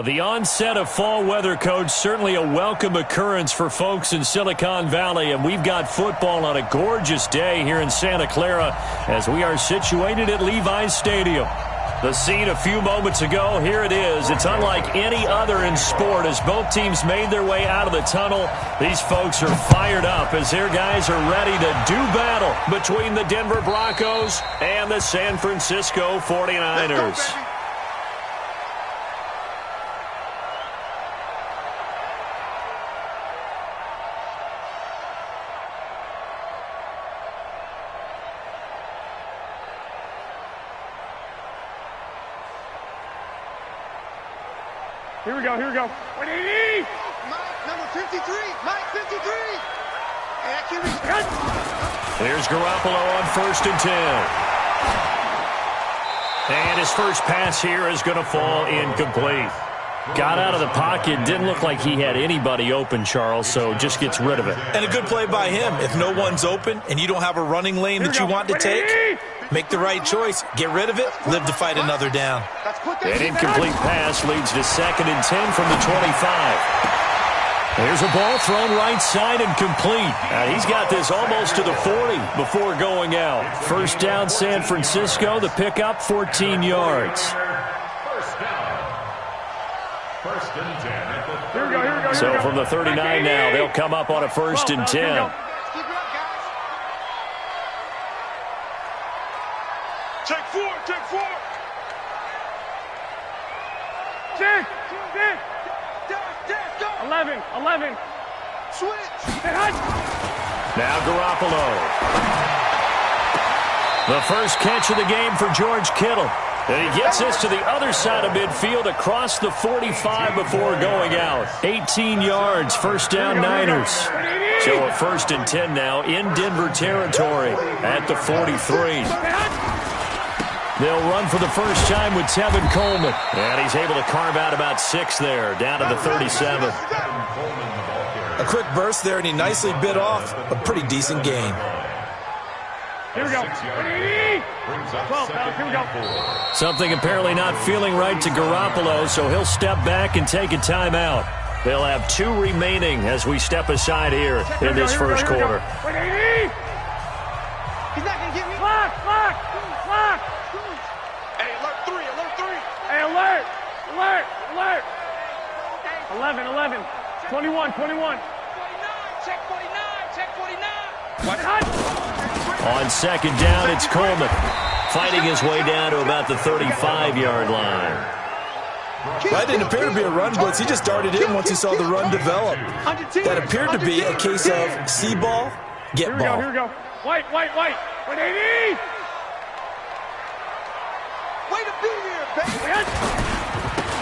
The onset of fall weather, Coach, certainly a welcome occurrence for folks in Silicon Valley, and we've got football on a gorgeous day here in Santa Clara as we are situated at Levi's Stadium. The scene a few moments ago, here it is. It's unlike any other in sport as both teams made their way out of the tunnel. These folks are fired up as their guys are ready to do battle between the Denver Broncos and the San Francisco 49ers. Here we go, here we go. 180! Mike, number 53. Mike, 53. There's Garoppolo on 1st and 10. And his first pass here is going to fall incomplete. Got out of the pocket, didn't look like he had anybody open, Charles, so just gets rid of it. And a good play by him. If no one's open and you don't have a running lane that you want to take, make the right choice. Get rid of it. Live to fight another down. An incomplete pass leads to 2nd and 10 from the 25. There's a ball thrown right side and complete. He's got this almost to the 40 before going out. First down, San Francisco. The pickup, 14 yards. First and 10. Here we go, here we go. So from the 39 now, they'll come up on a 1st and 10. Check 4, check 4. Check. 11. Switch. Now Garoppolo. The first catch of the game for George Kittle. And he gets this to the other side of midfield across the 45 before going out. 18 yards, first down Niners. So a 1st and 10 now in Denver territory at the 43. They'll run for the first time with Tevin Coleman. And he's able to carve out about 6 there, down to the 37. A quick burst there, and he nicely bit off a pretty decent gain. Here we go. 12, here we go. Something apparently not feeling right to Garoppolo, so he'll step back and take a timeout. They'll have 2 remaining as we step aside here in this first quarter. 180! He's not going to get me. Clock! Hey, alert 3. Hey, alert! 11. 21. 49, check 49. On 2nd down, it's Coleman, fighting his way down to about the 35-yard line. That didn't appear to be a run blitz. He just darted in once he saw the run develop. That appeared to be a case of see ball, get ball. Here we go. White. 180! Way to be here, baby.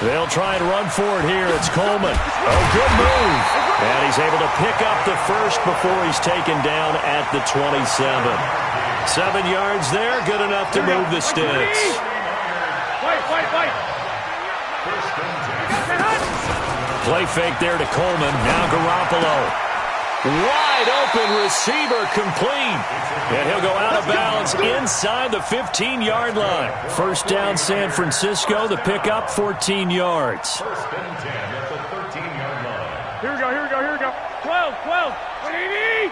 They'll try and run for it here. It's Coleman. Oh, good move. And he's able to pick up the first before he's taken down at the 27. 7 yards there, good enough to move the sticks. White. Play fake there to Coleman. Now Garoppolo. Wide open receiver complete. And he'll go out of bounds inside the 15-yard line. First down San Francisco. The pickup 14 yards. First and 10 at the 13-yard line. Here we go. 12. 180!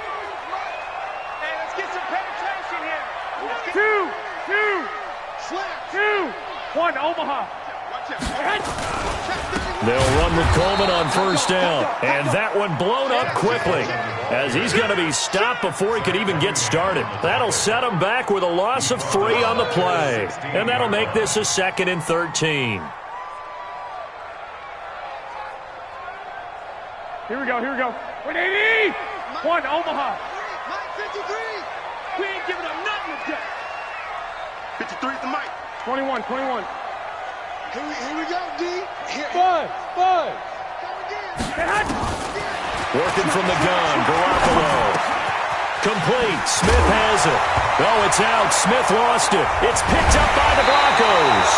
Hey, let's get some penetration here. 2. 1, Omaha. They'll run with Coleman on first down. And that one blown up quickly as he's going to be stopped before he could even get started. That'll set him back with a loss of 3 on the play. And that'll make this a 2nd and 13. Here we go. 180! 1, Omaha. Mike, 53. We ain't giving up nothing today. 53 is the Mike. 21. Here we go, D. Five. Working from the gun, Garoppolo. Complete. Smith has it. Oh, it's out. Smith lost it. It's picked up by the Broncos.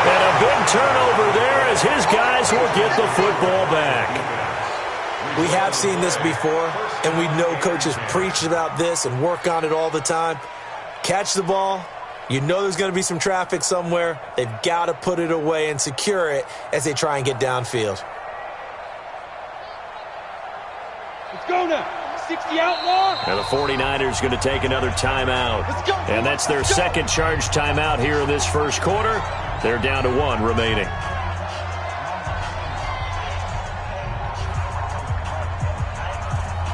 And a big turnover there as his guys will get the football back. We have seen this before, and we know coaches preach about this and work on it all the time. Catch the ball, You know there's going to be some traffic somewhere. They've got to put it away and secure it as they try and get downfield. Let's go now. 60 outlaw. And the 49ers going to take another timeout. And that's their second charge timeout here in this first quarter. They're down to 1 remaining.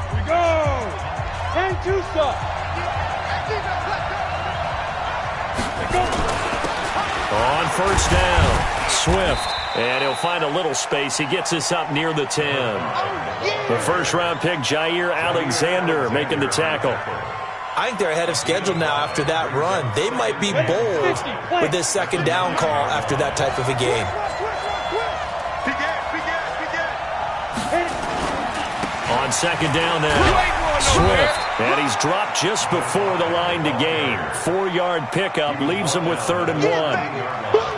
Here we go. 10-2 stop. On first down, Swift. And he'll find a little space. He gets us up near the 10. The first-round pick, Jair Alexander, making the tackle. I think they're ahead of schedule now after that run. They might be bold with this second down call after that type of a game. On second down now, Swift. And he's dropped just before the line to gain. 4-yard pickup leaves him with 3rd and 1.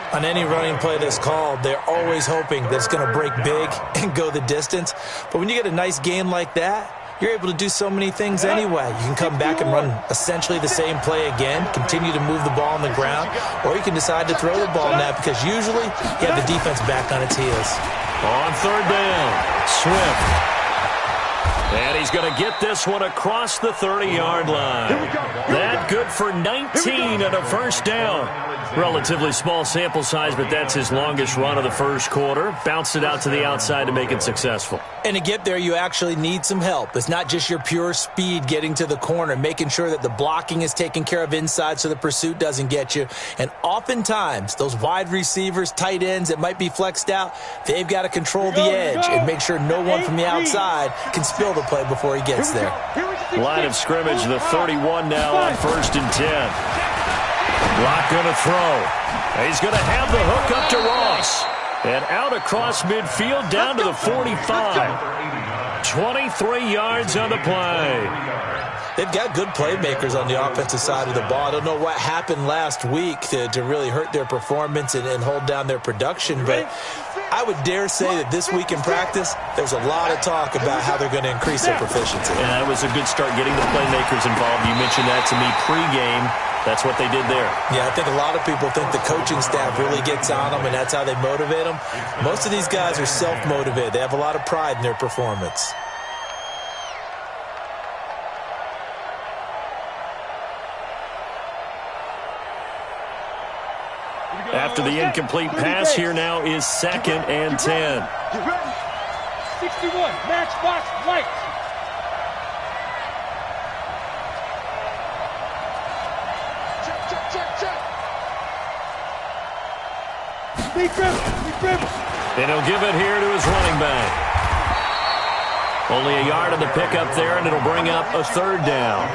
On any running play that's called, they're always hoping that it's going to break big and go the distance. But when you get a nice gain like that, you're able to do so many things anyway. You can come back and run essentially the same play again, continue to move the ball on the ground, or you can decide to throw the ball now because usually you have the defense back on its heels. On 3rd down, Swift. And he's going to get this one across the 30-yard line. That good for 19 and a first down. Relatively small sample size, but that's his longest run of the first quarter. Bounced it out to the outside to make it successful. And to get there, you actually need some help. It's not just your pure speed getting to the corner, making sure that the blocking is taken care of inside so the pursuit doesn't get you. And oftentimes, those wide receivers, tight ends that might be flexed out, they've got to control the edge and make sure no one from the outside can spill the play before he gets there. Line of scrimmage, the 31 now on 1st and 10. Lock going to throw. He's going to have the hook up to Ross. And out across midfield down to the 45. 23 yards on the play. They've got good playmakers on the offensive side of the ball. I don't know what happened last week to really hurt their performance and hold down their production, but I would dare say that this week in practice, there's a lot of talk about how they're going to increase their proficiency. And that was a good start getting the playmakers involved. You mentioned that to me pregame. That's what they did there. Yeah, I think a lot of people think the coaching staff really gets on them, and that's how they motivate them. Most of these guys are self-motivated. They have a lot of pride in their performance. After the incomplete pass, here now is 2nd and 10. 61, matchbox light. And he'll give it here to his running back. Only a yard on the pickup there, and it'll bring up a 3rd down.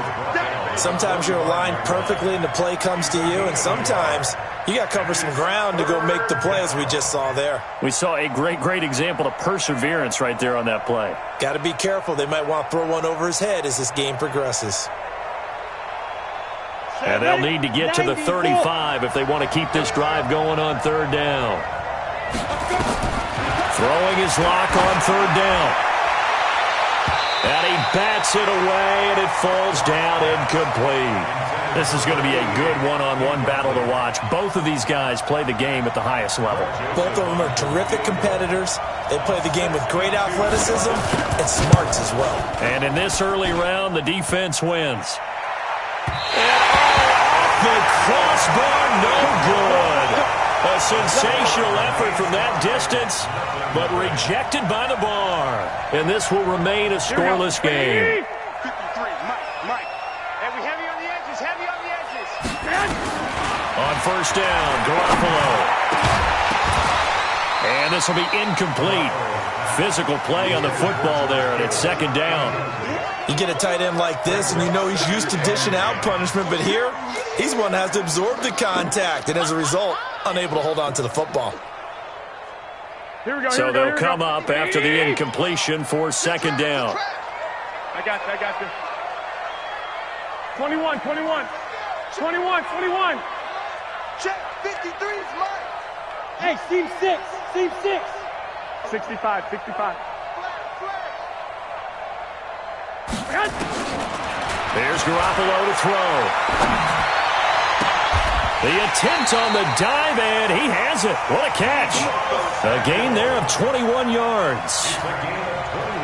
Sometimes you're aligned perfectly and the play comes to you, and sometimes you got to cover some ground to go make the play, as we just saw there. We saw a great example of perseverance right there on that play. Got to be careful. They might want to throw one over his head as this game progresses. And they'll need to get to the 35 if they want to keep this drive going on 3rd down. Throwing his lock on 3rd down. And he bats it away, and it falls down incomplete. This is going to be a good one-on-one battle to watch. Both of these guys play the game at the highest level. Both of them are terrific competitors. They play the game with great athleticism and smarts as well. And in this early round, the defense wins. The crossbar, no good. A sensational effort from that distance, but rejected by the bar. And this will remain a scoreless game. 53, Mike. And we heavy on the edges, On first down, Garoppolo. And this will be incomplete. Physical play on the football there, and it's 2nd down. You get a tight end like this, and you know he's used to dishing out punishment, but here, he's one that has to absorb the contact, and as a result, unable to hold on to the football. So they'll come up after the incompletion for 2nd down. I got you. 21. Check, 53 is mine. Hey, seam 6. 65. There's Garoppolo to throw. The attempt on the dive, and he has it. What a catch. A gain there of 21 yards.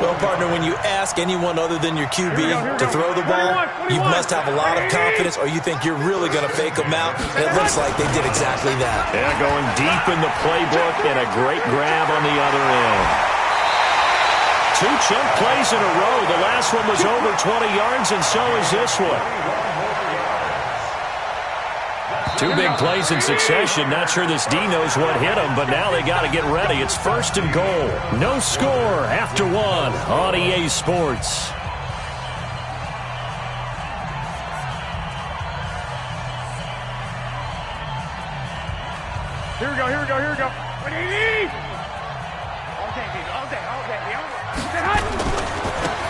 Well, partner, when you ask anyone other than your QB to throw the ball, you must have a lot of confidence or you think you're really going to fake them out. And it looks like they did exactly that. Yeah, going deep in the playbook and a great grab on the other end. 2 chunk plays in a row. The last one was over 20 yards, and so is this one. 2 big plays in succession. Not sure this D knows what hit him, but now they got to get ready. It's 1st and goal. No score after 1 on EA Sports. Here we go, here we go, here we go. What do you need? All day, baby, all day, all day.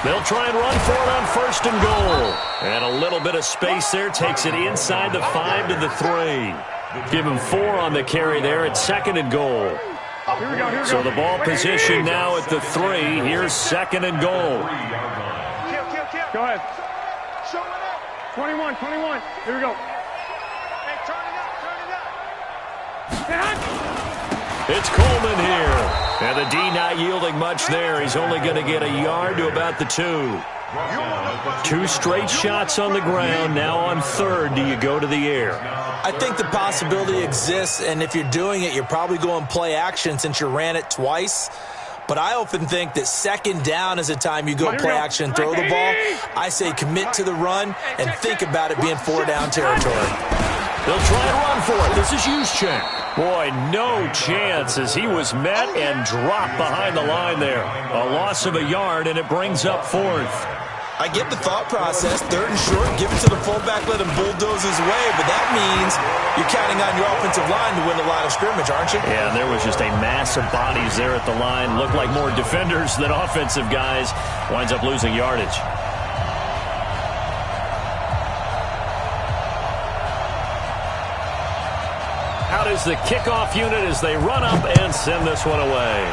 They'll try and run for it on 1st and goal. And a little bit of space there. Takes it inside the 5 to the 3. Give him 4 on the carry there at 2nd and goal. Here we go, here we go. So the ball position now at the 3. Here's 2nd and goal. Kill. Go ahead. 21. Here we go. Hey, turn it up. It's Coleman here. And the D not yielding much there. He's only going to get a yard to about the 2. 2 straight shots on the ground. Now on 3rd, do you go to the air? I think the possibility exists, and if you're doing it, you're probably going play action since you ran it twice. But I often think that 2nd down is the time you go play action and throw the ball. I say commit to the run and think about it being 4-down territory. They'll try and run for it. This is Juszczyk. Boy, no chance as he was met and dropped behind the line there. A loss of a yard, and it brings up 4th. I get the thought process. 3rd and short, give it to the fullback, let him bulldoze his way. But that means you're counting on your offensive line to win the line of scrimmage, aren't you? Yeah, and there was just a mass of bodies there at the line. Looked like more defenders than offensive guys. Winds up losing yardage. Out is the kickoff unit as they run up and send this one away.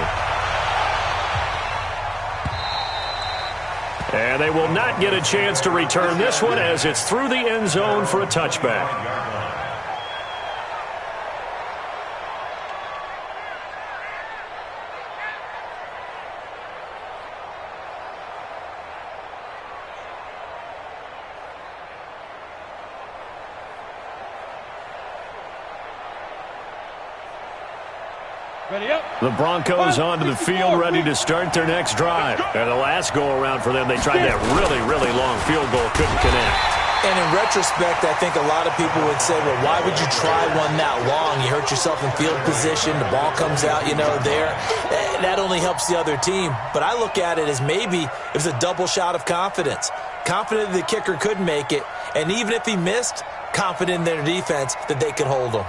And they will not get a chance to return this one as it's through the end zone for a touchback. The Broncos onto the field, ready to start their next drive. And the last go-around for them, they tried that really, really long field goal, couldn't connect. And in retrospect, I think a lot of people would say, well, why would you try one that long? You hurt yourself in field position. The ball comes out, there. That only helps the other team. But I look at it as maybe it was a double shot of confidence. Confident the kicker could make it. And even if he missed, confident in their defense that they could hold him.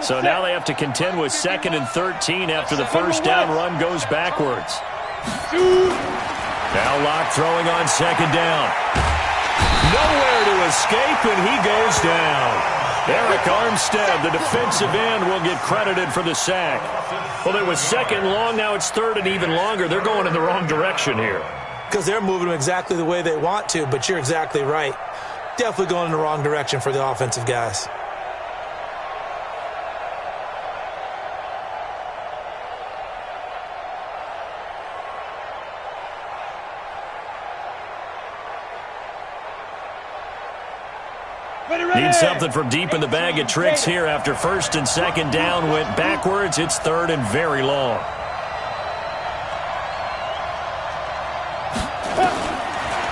So now they have to contend with 2nd and 13 after the first down run goes backwards. Now Locke throwing on 2nd down. Nowhere to escape, and he goes down. Eric Armstead, the defensive end, will get credited for the sack. Well, it was 2nd long. Now it's 3rd and even longer. They're going in the wrong direction here. Because they're moving them exactly the way they want to, but you're exactly right. Definitely going in the wrong direction for the offensive guys. Need something from deep in the bag of tricks here after 1st and 2nd down went backwards. It's 3rd and very long.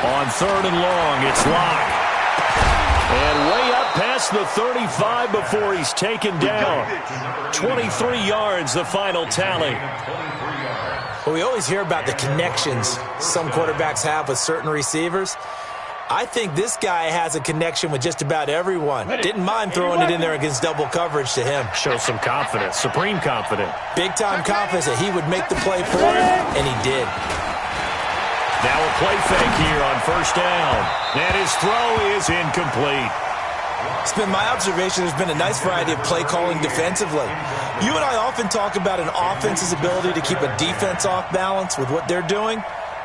On 3rd and long, it's Locke. And way up past the 35 before he's taken down. 23 yards, the final tally. Well, we always hear about the connections some quarterbacks have with certain receivers. I think this guy has a connection with just about everyone. Didn't mind throwing it in there against double coverage to him. Shows some confidence, supreme confidence. Big-time confidence that he would make the play for him, and he did. Now a play fake here on 1st down. And his throw is incomplete. It's been my observation there's been a nice variety of play calling defensively. You and I often talk about an offense's ability to keep a defense off balance with what they're doing.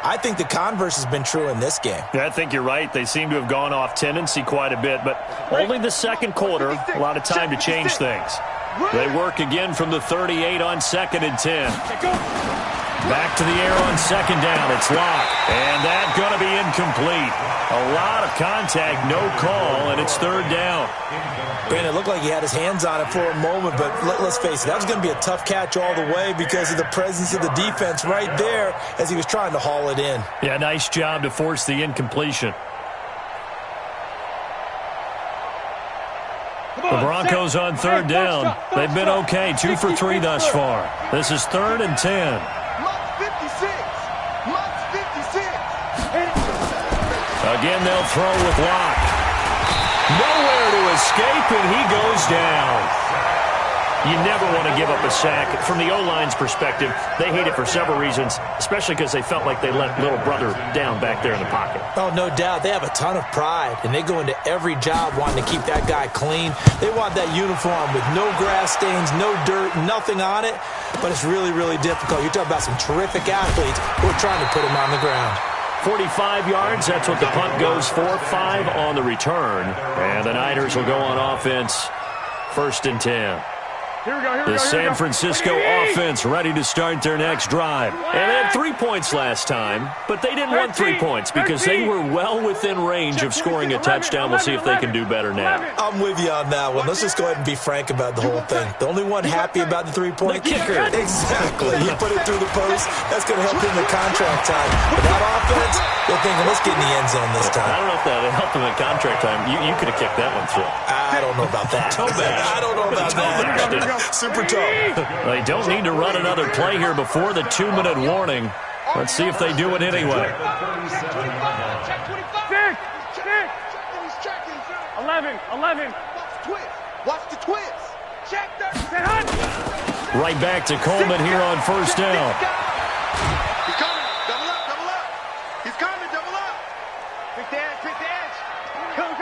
I think the converse has been true in this game. Yeah, I think you're right. They seem to have gone off tendency quite a bit, but only the second quarter, a lot of time to change things. They work again from the 38 on 2nd and 10. Back to the air on 2nd down. It's locked. And that's going to be incomplete. A lot of contact, no call, and it's 3rd down. Brandon, it looked like he had his hands on it for a moment, but let's face it, that was going to be a tough catch all the way because of the presence of the defense right there as he was trying to haul it in. Yeah, nice job to force the incompletion. The Broncos on 3rd down. They've been okay, 2 for 3 thus far. This is 3rd and 10. Again, they'll throw with Locke. Nowhere to escape, and he goes down. You never want to give up a sack. From the O-line's perspective, they hate it for several reasons, especially because they felt like they let little brother down back there in the pocket. Oh, no doubt. They have a ton of pride, and they go into every job wanting to keep that guy clean. They want that uniform with no grass stains, no dirt, nothing on it, but it's really, really difficult. You're talking about some terrific athletes who are trying to put him on the ground. 45 yards, that's what the punt goes for. 5 on the return. And the Niners will go on offense, 1st and 10. The San Francisco offense ready to start their next drive. And they had 3 points last time, but they didn't want 3 points because they were well within range of scoring a touchdown. We'll see if they can do better now. I'm with you on that one. Let's just go ahead and be frank about the whole thing. The only one happy about the 3-point kicker. Exactly. He put it through the post. That's going to help him in contract time. But that offense, they're thinking, let's get in the end zone this time. I don't know if that helped him at contract time. You could have kicked that one through. I don't know about that. I don't know about that. Super tough. They don't need to run another play here before the 2-minute warning. Let's see if they do it anyway. 11. Watch the twist. Check that. Right back to Coleman here on 1st down. He's coming. Double up. He's coming. Double up. Quick dash. Come.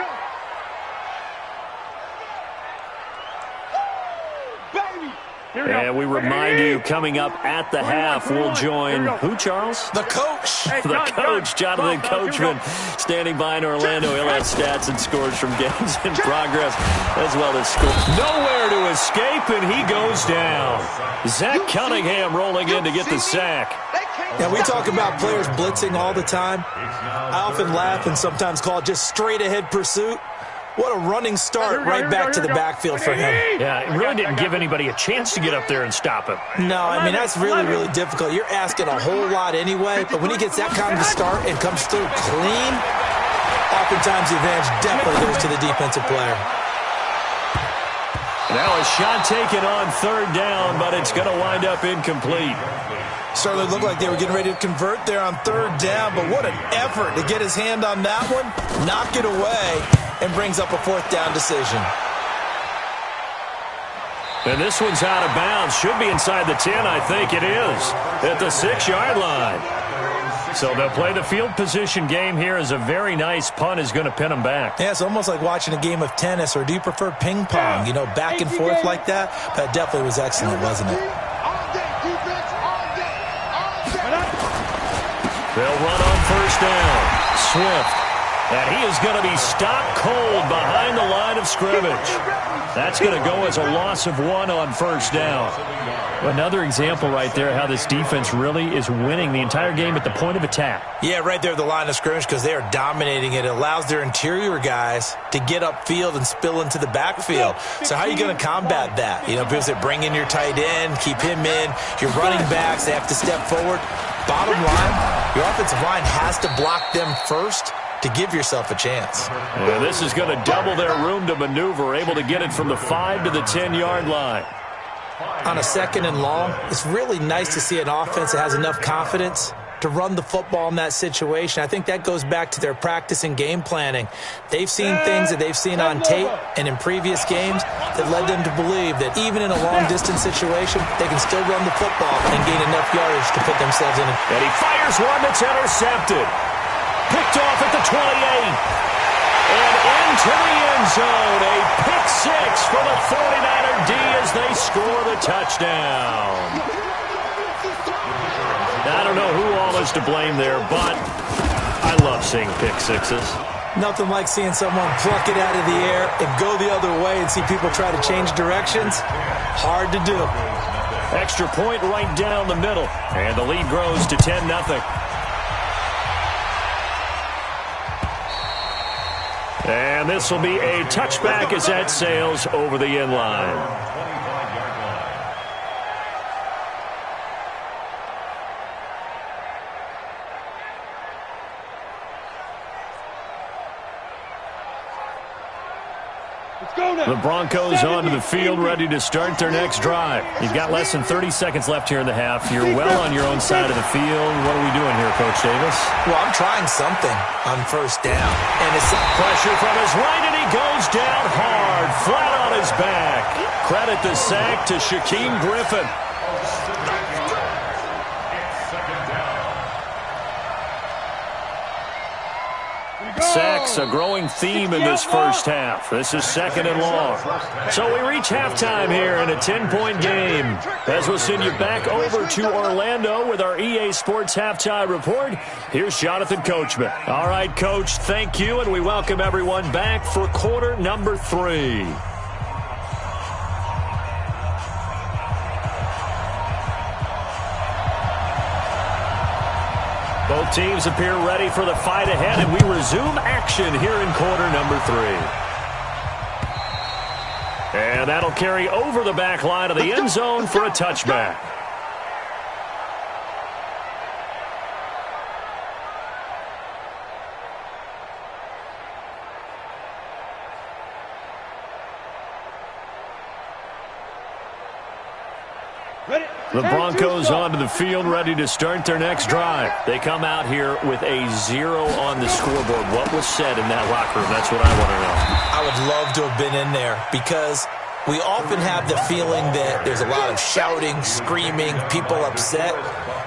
Baby. And we remind you, coming up at the half, we'll join who, Charles? The coach. The coach, Jonathan Coachman, standing by in Orlando. He'll have stats and scores from games in progress, as well as scores. Nowhere to escape, and he goes down. Zach Cunningham rolling in to get the sack. Now, we talk about players blitzing all the time. I often laugh and sometimes call it just straight-ahead pursuit. What a running start right back to the backfield for him. Yeah, it really didn't give anybody a chance to get up there and stop him. No, I mean, that's really, really difficult. You're asking a whole lot anyway, but when he gets that kind of a start and comes through clean, oftentimes the advantage definitely goes to the defensive player. Now a shot taken on 3rd down, but it's going to wind up incomplete. Certainly looked like they were getting ready to convert there on 3rd down, but what an effort to get his hand on that one, knock it away, and brings up a 4th down decision. And this one's out of bounds. Should be inside the 10, I think it is, at the 6-yard line. So they'll play the field position game here as a very nice punt is going to pin them back. Yeah, it's almost like watching a game of tennis, or do you prefer ping pong? You know, back and forth like that? That definitely was excellent, wasn't it? They'll run on 1st down. Swift. And he is going to be stopped cold behind the line of scrimmage. That's going to go as a loss of 1 on 1st down. Another example right there how this defense really is winning the entire game at the point of attack. Yeah, right there at the line of scrimmage because they are dominating it. It allows their interior guys to get upfield and spill into the backfield. So how are you going to combat that? You know, because they bring in your tight end, keep him in. Your running backs, they have to step forward. Bottom line, your offensive line has to block them first to give yourself a chance. Yeah, this is going to double their room to maneuver, able to get it from the 5 to the 10-yard line. On a 2nd and long, it's really nice to see an offense that has enough confidence to run the football in that situation. I think that goes back to their practice and game planning. They've seen things that they've seen on tape and in previous games that led them to believe that even in a long-distance situation, they can still run the football and gain enough yardage to put themselves in it. And he fires one that's intercepted. Picked off at the 28. And into the end zone. A pick 6 for the 49er D as they score the touchdown. I don't know who all is to blame there, but I love seeing pick sixes. Nothing like seeing someone pluck it out of the air and go the other way and see people try to change directions. Hard to do. Extra point right down the middle, and the lead grows to 10-0. And this will be a touchback as that sails over the end line. The Broncos onto the field, ready to start their next drive. You've got less than 30 seconds left here in the half. You're well on your own side of the field. What are we doing here, Coach Davis? Well, I'm trying something on first down. And it's pressure from his right, and he goes down hard, flat on his back. Credit the sack to Shaquem Griffin. Sacks, a growing theme in this first half. This is 2nd and long. So we reach halftime here in a 10-point game. As we'll send you back over to Orlando with our EA Sports Halftime Report, here's Jonathan Coachman. All right, Coach, thank you, and we welcome everyone back for quarter number 3. Both teams appear ready for the fight ahead, and we resume action here in quarter number 3. And that'll carry over the back line of the end zone for a touchback. The Broncos onto the field, ready to start their next drive. They come out here with a 0 on the scoreboard. What was said in that locker room? That's what I want to know. I would love to have been in there because we often have the feeling that there's a lot of shouting, screaming, people upset.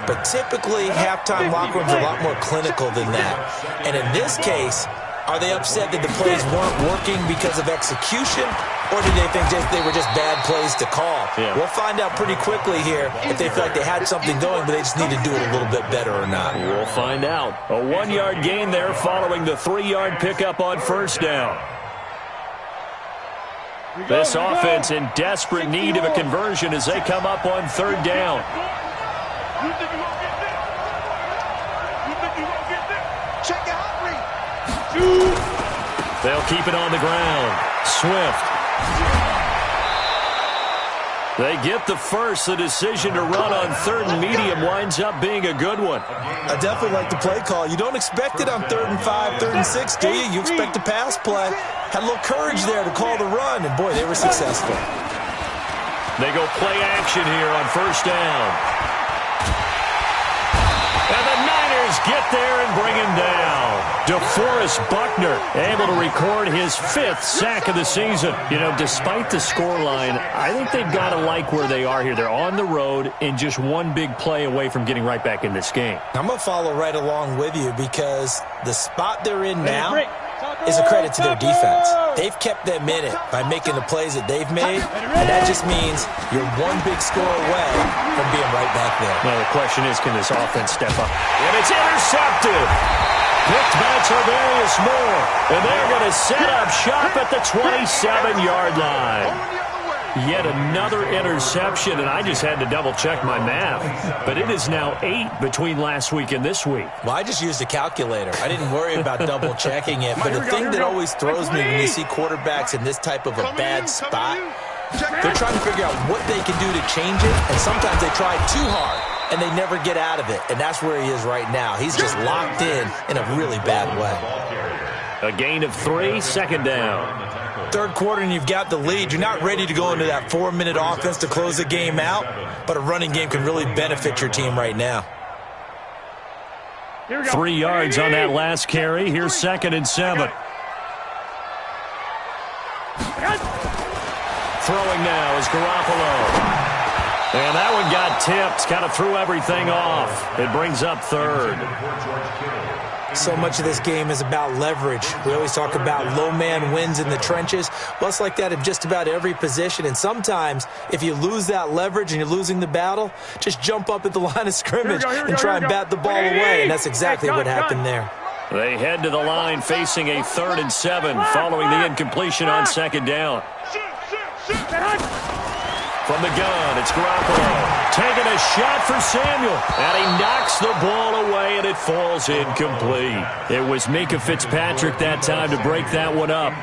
But typically, halftime locker rooms are a lot more clinical than that. And in this case, are they upset that the plays weren't working because of execution? Or do they think they were just bad plays to call? Yeah. We'll find out pretty quickly here if they feel like they had something going, but they just need to do it a little bit better or not. We'll find out. A 1-yard gain there following the 3-yard pickup on first down. This offense in desperate need of a conversion as they come up on 3rd down. Check out. They'll keep it on the ground. Swift. They get the first. The decision to run on 3rd and medium winds up being a good one. I definitely like the play call. You don't expect it on 3rd and 5, 3rd and 6, do you? You expect a pass play. Had a little courage there to call the run, and boy, they were successful. They go play action here on first down. And the Niners get there and bring him down. DeForest Buckner able to record his 5th sack of the season. You know, despite the scoreline, I think they've got to like where they are here. They're on the road and just one big play away from getting right back in this game. I'm going to follow right along with you because the spot they're in now is a credit to their defense. They've kept them in it by making the plays that they've made, and that just means you're one big score away from being right back there. Well, the question is, can this offense step up? And it's intercepted. Picked by Tarvarius Moore. And they're going to set up shop at the 27-yard line. Yet another interception, and I just had to double-check my math. But it is now 8 between last week and this week. Well, I just used a calculator. I didn't worry about double-checking it. But the thing that always throws me when you see quarterbacks in this type of a bad spot, they're trying to figure out what they can do to change it, and sometimes they try too hard, and they never get out of it. And that's where he is right now. He's just locked in a really bad way. A gain of 3, 2nd down. 3rd quarter and you've got the lead. You're not ready to go into that 4-minute offense to close the game out, but a running game can really benefit your team right now. 3 yards on that last carry. Here's 2nd and 7. Throwing now is Garoppolo. And that one got tipped. Kind of threw everything off. It brings up 3rd. So much of this game is about leverage. We always talk about low man wins in the trenches. Well, it's like that in just about every position. And sometimes, if you lose that leverage and you're losing the battle, just jump up at the line of scrimmage and try and bat the ball away. And that's exactly what happened there. They head to the line facing a 3rd and 7 following the incompletion on 2nd down. From the gun, it's Garoppolo taking a shot for Samuel, and he knocks the ball away, and it falls incomplete. It was Mika Fitzpatrick that time to break that one up.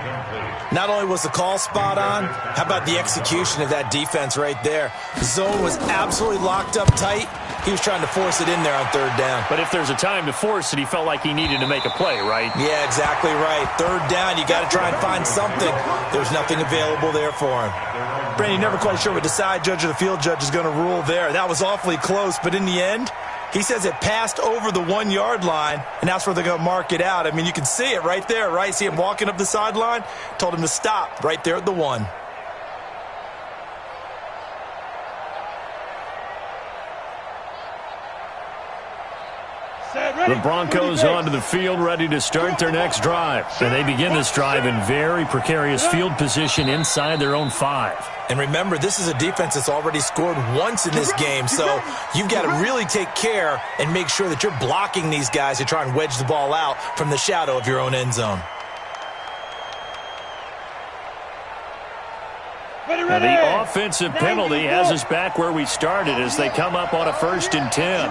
Not only was the call spot on, how about the execution of that defense right there? The zone was absolutely locked up tight. He was trying to force it in there on 3rd down. But if there's a time to force it, he felt like he needed to make a play, right? Yeah, exactly right. 3rd down, you got to try and find something. There's nothing available there for him. Brandon, you're never quite sure what the side judge or the field judge is going to rule there. That was awfully close, but in the end, he says it passed over the 1-yard line, and that's where they're going to mark it out. I mean, you can see it right there, right? See him walking up the sideline? Told him to stop right there at the 1. The Broncos onto the field, ready to start their next drive. And they begin this drive in very precarious field position inside their own 5. And remember, this is a defense that's already scored once in this game, so you've got to really take care and make sure that you're blocking these guys to try and wedge the ball out from the shadow of your own end zone. Now, the offensive penalty has us back where we started as they come up on a 1st and 10.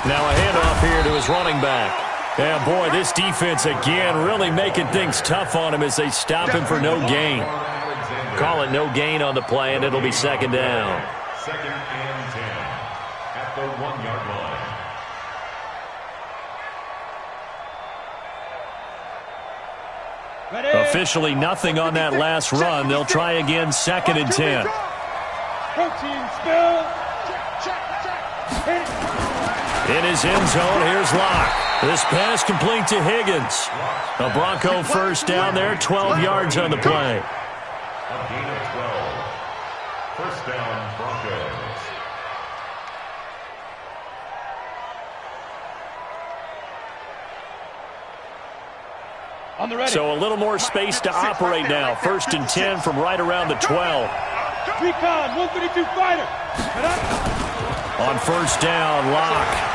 Now a handoff here to his running back. Yeah, boy, this defense again really making things tough on him as they stop him for no gain. Call it no gain on the play, and it'll be 2nd down. 2nd and 10 at the 1-yard line. Officially nothing on that last run. They'll try again 2nd and 10. Protein spill. In his end zone, here's Locke. This pass complete to Higgins. A Bronco 1st down there, 12 yards on the play. A gain of 12. 1st down, Broncos. On the ready. So a little more space to operate now. 1st and 10 from right around the 12. Recon, 132 fighter. On 1st down, Locke.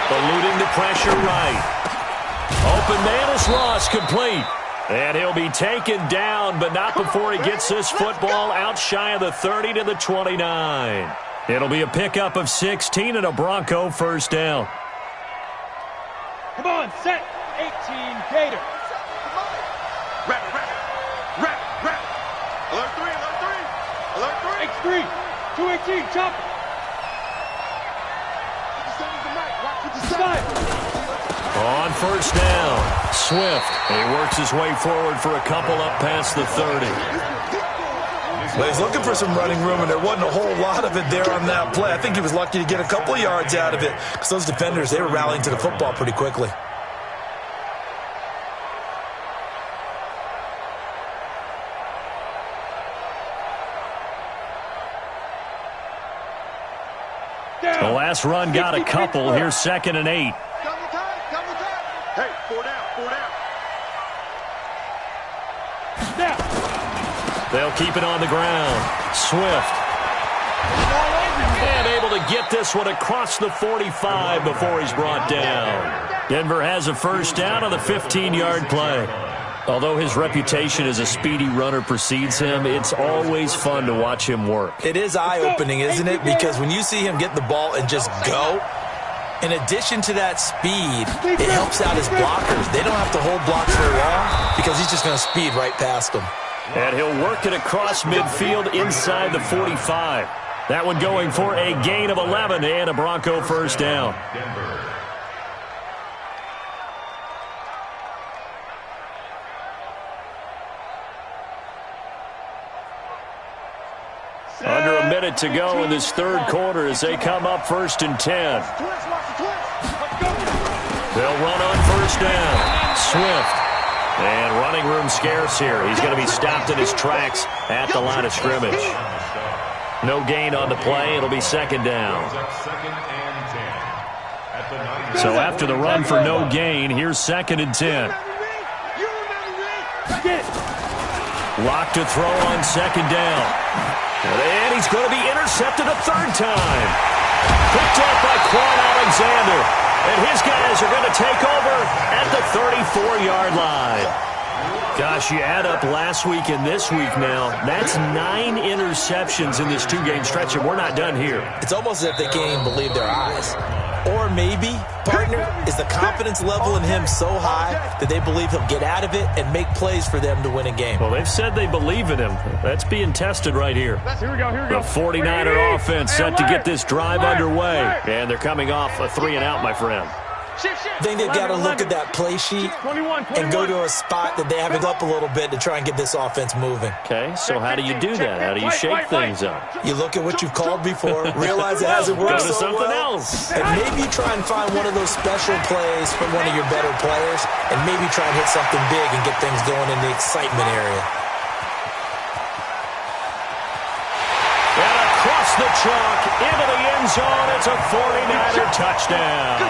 Eluding the pressure right. Open man is lost, complete. And he'll be taken down, but not before he gets this football out shy of the 30 to the 29. It'll be a pickup of 16 and a Bronco 1st down. Come on, set. 18, Gator. Rep. Alert 3, alert 3. X3, 218, chopper. On 1st down, Swift. He works his way forward for a couple up past the 30. Well, he's looking for some running room, and there wasn't a whole lot of it there on that play. I think he was lucky to get a couple of yards out of it because those defenders, they were rallying to the football pretty quickly. The last run got a couple. Here's 2nd and 8. Double time. Hey, 4 down. They'll keep it on the ground. Swift. And able to get this one across the 45 before he's brought down. Denver has a 1st down on the 15-yard play. Although his reputation as a speedy runner precedes him, it's always fun to watch him work. It is eye-opening, isn't it? Because when you see him get the ball and just go, in addition to that speed, it helps out his blockers. They don't have to hold blocks very long because he's just going to speed right past them. And he'll work it across midfield inside the 45. That one going for a gain of 11 and a Bronco 1st down. Denver. Under a minute to go in this 3rd quarter as they come up 1st and 10. They'll run on 1st down. Swift. And running room scarce here. He's going to be stopped in his tracks at the line of scrimmage. No gain on the play. It'll be 2nd down. 2nd and 10 So after the run for no gain, here's 2nd and 10. Locked to throw on 2nd down. And he's going to be intercepted a 3rd time. Picked up by Quan Alexander. And his guys are going to take over at the 34-yard line. Gosh, you add up last week and this week now, that's 9 interceptions in this 2-game stretch, and we're not done here. It's almost as if they can't even believe their eyes. Or maybe, partner, is the confidence level in him so high that they believe he'll get out of it and make plays for them to win a game. Well, they've said they believe in him. That's being tested right here. Here we go. The 49er offense set to get this drive underway. And they're coming off a 3-and-out, my friend. I think they've got to look at that play sheet and go to a spot that they have it up a little bit to try and get this offense moving. Okay, so how do you do that? How do you shake things up? You look at what you've called before, realize it hasn't worked Go to so something well, else. and maybe try and find one of those special plays from one of your better players, and maybe try and hit something big and get things going in the excitement area. And across the chalk, into the end zone, it's a 49er touchdown.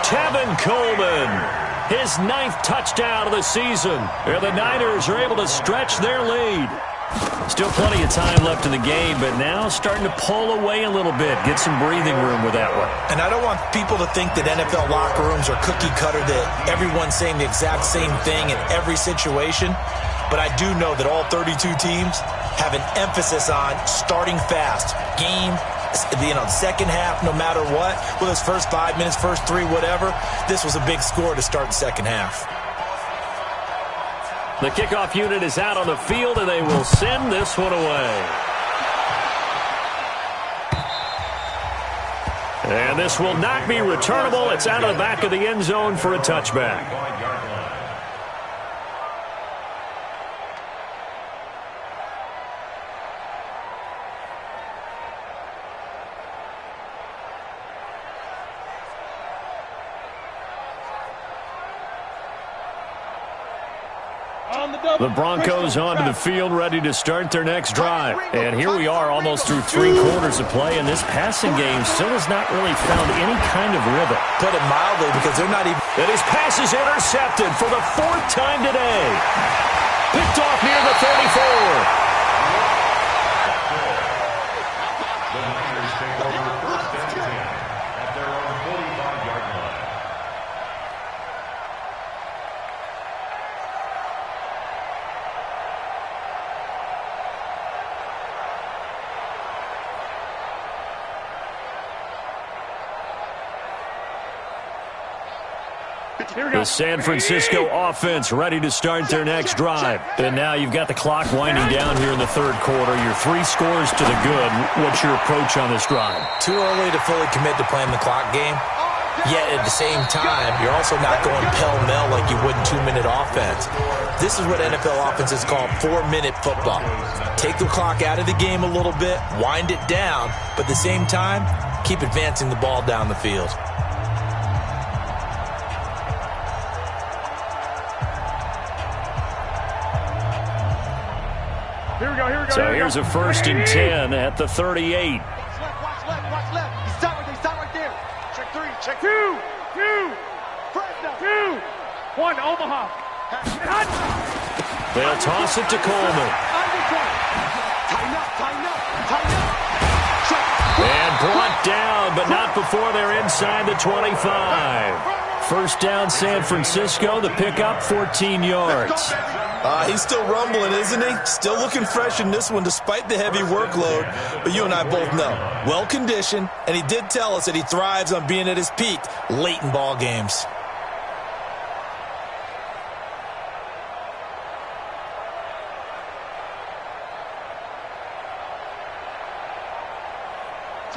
Tevin Coleman, his 9th touchdown of the season. And the Niners are able to stretch their lead. Still plenty of time left in the game, but now starting to pull away a little bit, get some breathing room with that one. And I don't want people to think that NFL locker rooms are cookie cutter, that everyone's saying the exact same thing in every situation. But I do know that all 32 teams have an emphasis on starting fast. Game, the second half, no matter what, whether it's first 5 minutes, first 3, whatever, this was a big score to start the second half. The kickoff unit is out on the field, and they will send this one away. And this will not be returnable. It's out of the back of the end zone for a touchback. The Broncos onto the field, ready to start their next drive. And here we are, almost through 3 quarters of play, and this passing game still has not really found any kind of rhythm. Put it mildly, because they're not even... And his pass is intercepted for the 4th time today. Picked off near the 34. The Niners take over 1st and 10 at their own 45-yard line. The San Francisco offense ready to start their next drive. And now you've got the clock winding down here in the 3rd quarter. You're 3 scores to the good. What's your approach on this drive? Too early to fully commit to playing the clock game. Yet at the same time, you're also not going pell-mell like you would in 2-minute offense. This is what NFL offenses call 4-minute football. Take the clock out of the game a little bit, wind it down, but at the same time, keep advancing the ball down the field. So here's a 1st and 10 at the 38. Watch left. He's stop right there. Check 3, check 2. 1, Omaha. They'll toss it to Coleman. Tighten up. And brought down, but not before they're inside the 25. First down, San Francisco. The pickup, 14 yards. He's still rumbling, isn't he? Still looking fresh in this one despite the heavy workload. But you and I both know, well-conditioned, and he did tell us that he thrives on being at his peak late in ball games.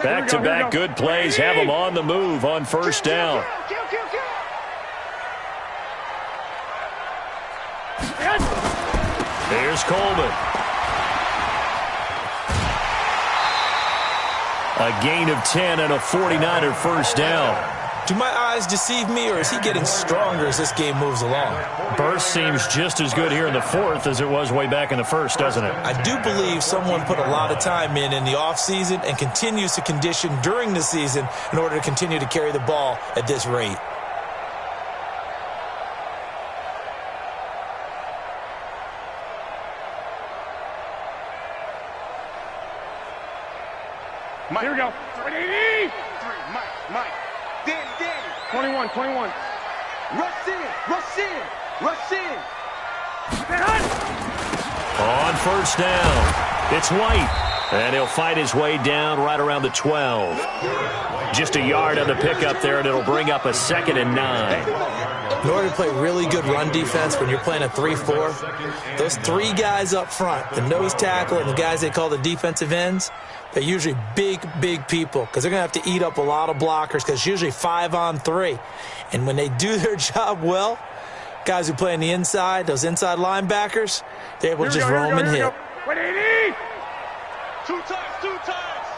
Back-to-back good plays have them on the move on first down. Here's Coleman. A gain of 10 and a 49er first down. Do my eyes deceive me, or is he getting stronger as this game moves along? Burst seems just as good here in the fourth as it was way back in the first, doesn't it? I do believe someone put a lot of time in the offseason and continues to condition during the season in order to continue to carry the ball at this rate. Mike. Here we go. 3, Mike. Danny. 21. Rush in. On first down, it's White, and he'll fight his way down right around the 12. Just a yard on the pickup there, and it'll bring up a 2nd and 9. In order to play really good run defense when you're playing a 3-4, those 3 guys up front, the nose tackle and the guys they call the defensive ends, they're usually big people because they're going to have to eat up a lot of blockers because it's usually 5-on-3. And when they do their job well, guys who play on the inside, those inside linebackers, they're able to just roam and hit. 180. 2 times.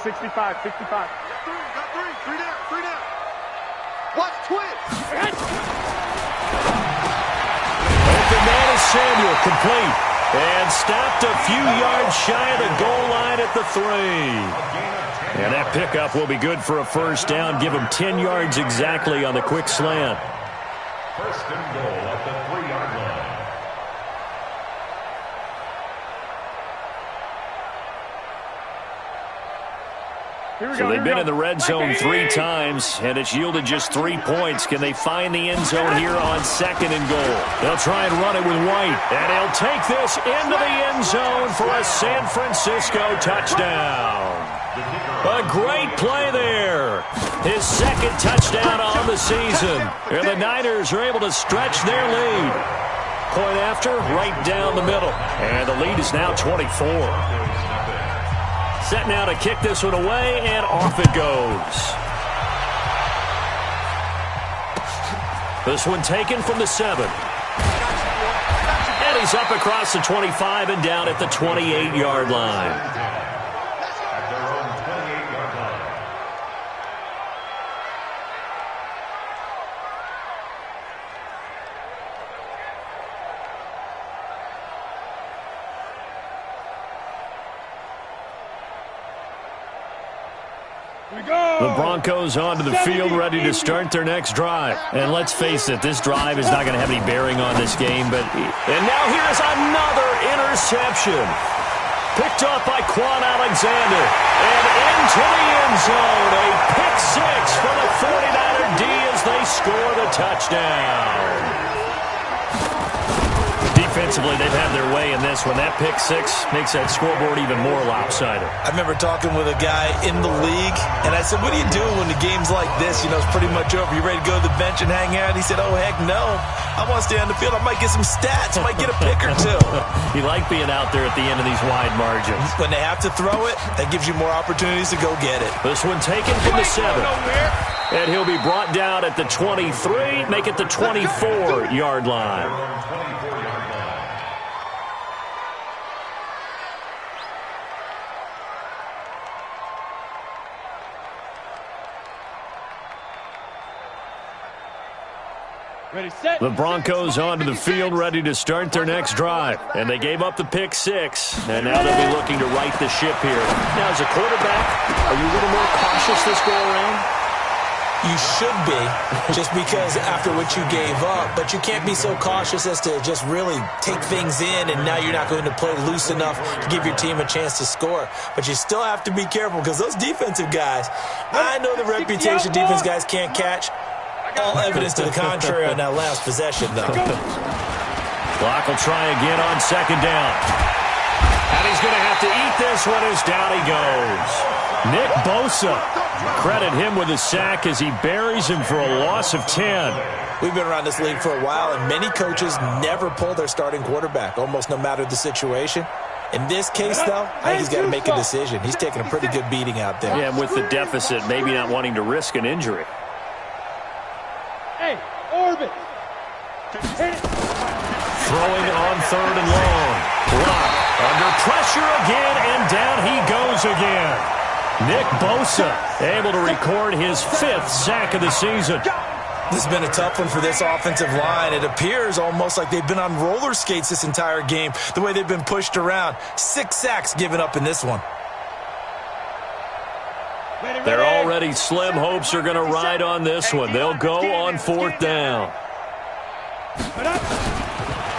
65. Got 3 down. Watch twist. Open man is Samuel, complete. And stopped a few yards shy of the goal line at the 3. And that pickup will be good for a first down. Give him 10 yards exactly on the quick slant. First and goal at the 3-yard line. So they've been in the red zone 3 times, and it's yielded just 3 points. Can they find the end zone here on 2nd and goal? They'll try and run it with White, and he'll take this into the end zone for a San Francisco touchdown. A great play there. His 2nd touchdown on the season. And the Niners are able to stretch their lead. Point after, right down the middle. And the lead is now 24. Set now to kick this one away, and off it goes. This one taken from the 7. And he's up across the 25 and down at the 28-yard line. The Broncos onto the field, ready to start their next drive. And let's face it, this drive is not going to have any bearing on this game. And now here's another interception. Picked up by Quan Alexander. And into the end zone. A pick 6 for the 49er D as they score the touchdown. Defensively, they've had their way in this one. That pick 6 makes that scoreboard even more lopsided. I remember talking with a guy in the league, and I said, what do you do when the game's like this? You know, it's pretty much over. You ready to go to the bench and hang out? He said, oh, heck no. I want to stay on the field. I might get some stats. I might get a pick or 2. You like being out there at the end of these wide margins. When they have to throw it, that gives you more opportunities to go get it. This one taken from the 7. And he'll be brought down at the 23, make it the 24-yard line. Ready, set. The Broncos onto the field, ready to start their next drive. And they gave up the pick 6, and now they'll be looking to right the ship here. Now, as a quarterback, are you a little more cautious this go-around? You should be, just because after what you gave up, but you can't be so cautious as to just really take things in, and now you're not going to play loose enough to give your team a chance to score. But you still have to be careful because those defensive guys, I know the reputation defense guys can't catch. All evidence to the contrary on that last possession, though. Clock will try again on 2nd down. And he's going to have to eat this one as down he goes. Nick Bosa. Credit him with a sack as he buries him for a loss of 10. We've been around this league for a while, and many coaches never pull their starting quarterback, almost no matter the situation. In this case, though, I think he's got to make a decision. He's taking a pretty good beating out there. Yeah, and with the deficit, maybe not wanting to risk an injury. Hey, orbit. Throwing on 3rd and long. Block. Under pressure again, and down he goes again. Nick Bosa able to record his 5th sack of the season. This has been a tough one for this offensive line. It appears almost like they've been on roller skates this entire game, the way they've been pushed around. 6 sacks given up in this one. Their already slim hopes are going to ride on this one. They'll go on 4th down.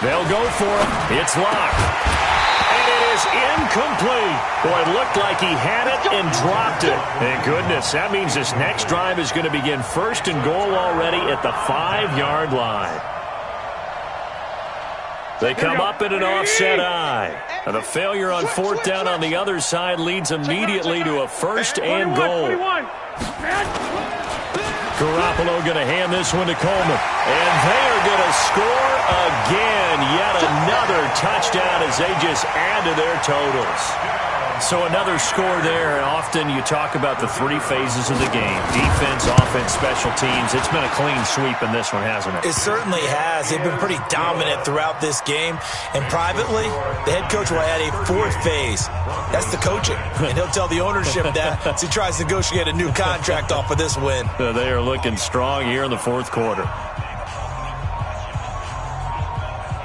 They'll go for it. It's locked. And it is incomplete. Boy, it looked like he had it and dropped it. Thank goodness. That means this next drive is going to begin 1st and goal already at the 5-yard line. They come up in an offset eye. And a failure on 4th down on the other side leads immediately to a 1st and goal. Garoppolo going to hand this one to Coleman. And they are going to score again. Yet another touchdown as they just add to their totals. So another score there. And often you talk about the 3 phases of the game. Defense, offense, special teams. It's been a clean sweep in this one, hasn't it? It certainly has. They've been pretty dominant throughout this game. And privately, the head coach will add a 4th phase. That's the coaching. And he'll tell the ownership that as he tries to negotiate a new contract off of this win. They are looking strong here in the 4th quarter.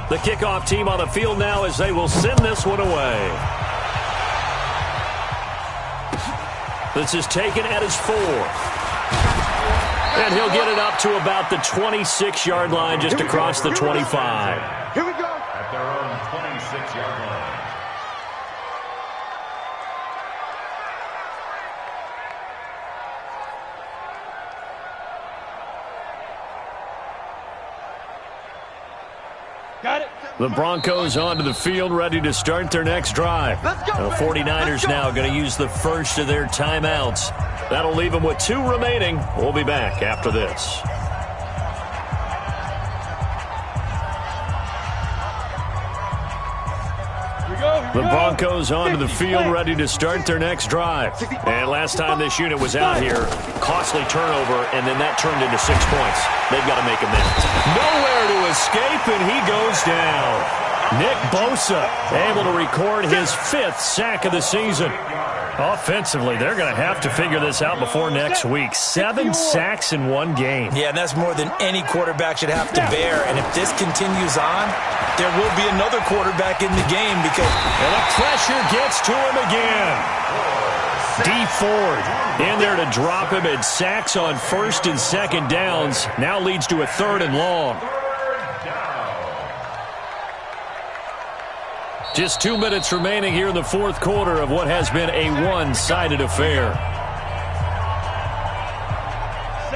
The kickoff team on the field now as they will send this one away. This is taken at his 4. And he'll get it up to about the 26-yard line just across the 25. Here we go. At their own 26-yard line. Got it. The Broncos onto the field, ready to start their next drive. The 49ers now going to use the first of their timeouts. That'll leave them with 2 remaining. We'll be back after this. The Broncos onto the field, ready to start their next drive. And last time this unit was out here, costly turnover, and then that turned into 6 points. They've got to make amends. Nowhere to escape, and he goes down. Nick Bosa able to record his 5th sack of the season. Offensively, they're going to have to figure this out before next week. 7 sacks in 1 game. Yeah, and that's more than any quarterback should have to bear. And if this continues on, there will be another quarterback in the game because... And the pressure gets to him again. D. Ford in there to drop him, and sacks on 1st and 2nd downs. Now leads to a 3rd and long. Just 2 minutes remaining here in the 4th quarter of what has been a one-sided affair.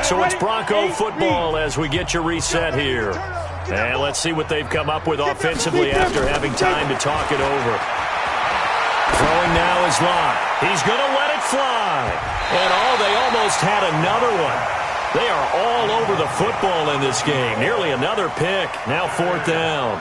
So it's Bronco football as we get you reset here. And let's see what they've come up with offensively after having time to talk it over. Throwing now is Locke. He's going to let it fly. And they almost had another one. They are all over the football in this game. Nearly another pick. Now 4th down.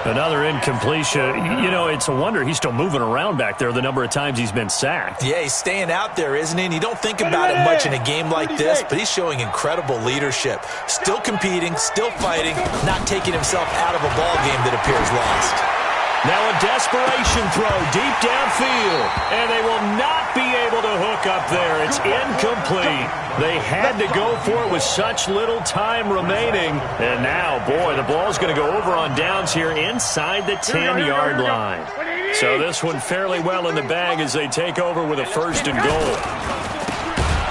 Another incompletion. You know, it's a wonder he's still moving around back there the number of times he's been sacked. Yeah, he's staying out there, isn't he? And you don't think about it much in a game like this, but he's showing incredible leadership. Still competing, still fighting, not taking himself out of a ball game that appears lost. Now a desperation throw deep downfield, and they will not be able to hook up there. It's incomplete. They had to go for it with such little time remaining. And now, boy, the ball's going to go over on downs here inside the 10-yard line. So this one fairly well in the bag as they take over with a 1st and goal.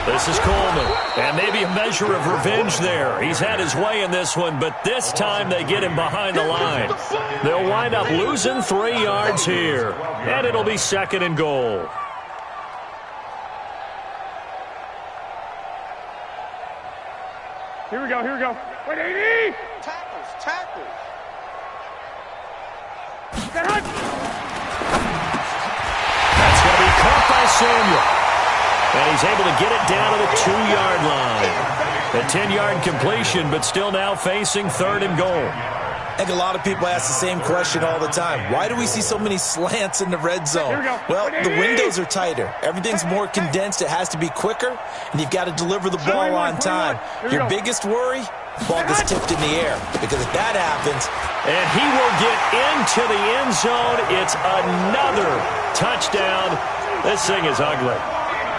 This is Coleman, and maybe a measure of revenge there. He's had his way in this one, but this time they get him behind the line. They'll wind up losing 3 yards here, and it'll be 2nd and goal. Here we go, here we go. 180! Tackles. That's going to be caught by Samuel. And he's able to get it down to the 2-yard line. A 10-yard completion, but still now facing 3rd and goal. I think a lot of people ask the same question all the time. Why do we see so many slants in the red zone? Well, the windows are tighter. Everything's more condensed. It has to be quicker, and you've got to deliver the ball on time. Your biggest worry? Ball gets tipped in the air, because if that happens... And he will get into the end zone. It's another touchdown. This thing is ugly.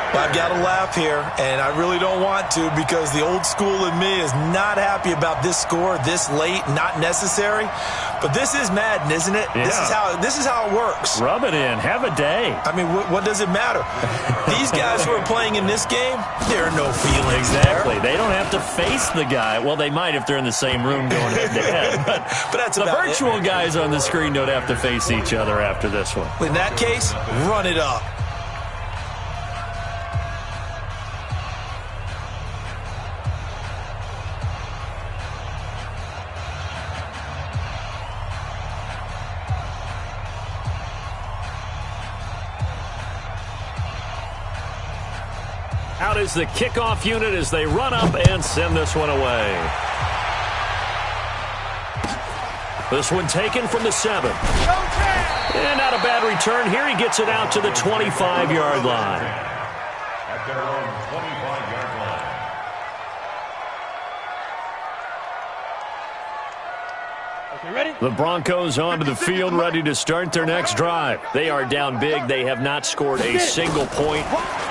I've got to laugh here, and I really don't want to because the old school in me is not happy about this score this late, not necessary. But this is Madden, isn't it? Yeah. This is how it works. Rub it in. Have a day. I mean, what does it matter? These guys who are playing in this game, there are no feelings Exactly. there. They don't have to face the guy. Well, they might if they're in the same room going head-to-head. But that's the about virtual guys on the screen don't have to face each other after this one. In that case, run it up. Out is the kickoff unit as they run up and send this one away. This one taken from the 7. And not a bad return here. He gets it out to the 25-yard line. At their own 25-yard line. Okay, ready? The Broncos onto the field, ready to start their next drive. They are down big. They have not scored a single point.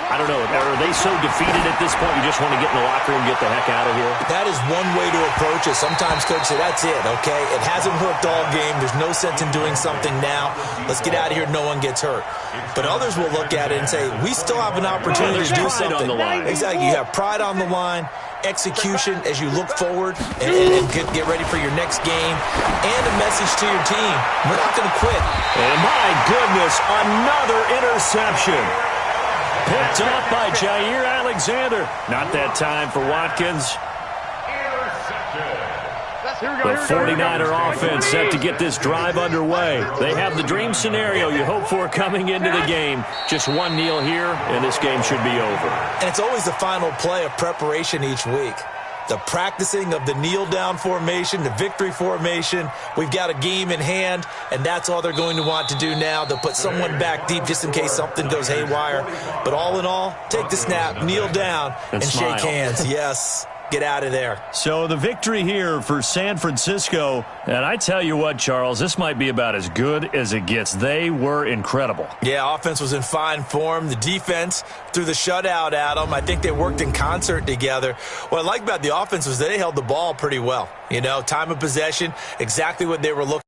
I don't know. Are they so defeated at this point you just want to get in the locker room and get the heck out of here? That is one way to approach it. Sometimes coaches say, that's it, okay? It hasn't worked all game. There's no sense in doing something now. Let's get out of here. No one gets hurt. But others will look at it and say, we still have an opportunity to do something. On the line. Exactly. You have pride on the line, execution as you look forward and get ready for your next game, and a message to your team. We're not going to quit. And my goodness, another interception. Picked up by Jair Alexander. Not that time for Watkins. The 49er offense set to get this drive underway. They have the dream scenario you hope for coming into the game. Just one kneel here, and this game should be over. And it's always the final play of preparation each week. The practicing of the kneel-down formation, the victory formation. We've got a game in hand, and that's all they're going to want to do now. They'll put someone back deep just in case something goes haywire. But all in all, take the snap, kneel down, and shake hands. Yes. Get out of there. So the victory here for San Francisco. And I tell you what, Charles, this might be about as good as it gets. They were incredible. Yeah, offense was in fine form. The defense threw the shutout at them. I think they worked in concert together. What I like about the offense was they held the ball pretty well. You know, time of possession, exactly what they were looking